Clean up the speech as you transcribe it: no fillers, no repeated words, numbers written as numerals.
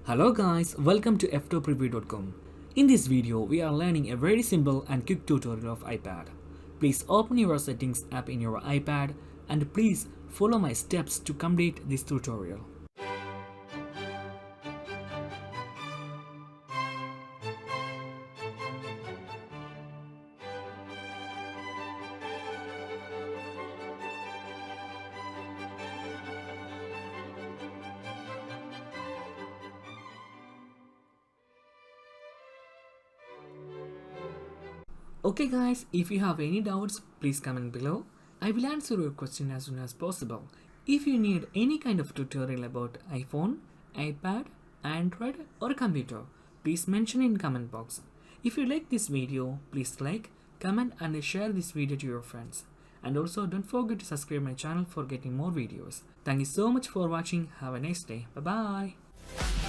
Hello guys, welcome to Ftopreview.com. In this video, we are learning a very simple and quick tutorial of iPad. Please open your settings app in your iPad and please follow my steps to complete this tutorial. Okay guys, if you have any doubts, please comment below. I will answer your question as soon as possible. If you need any kind of tutorial about iPhone, iPad, Android or computer, please mention in comment box. If you like this video, please like, comment and share this video to your friends. And also don't forget to subscribe my channel for getting more videos. Thank you so much for watching. Have a nice day. Bye bye.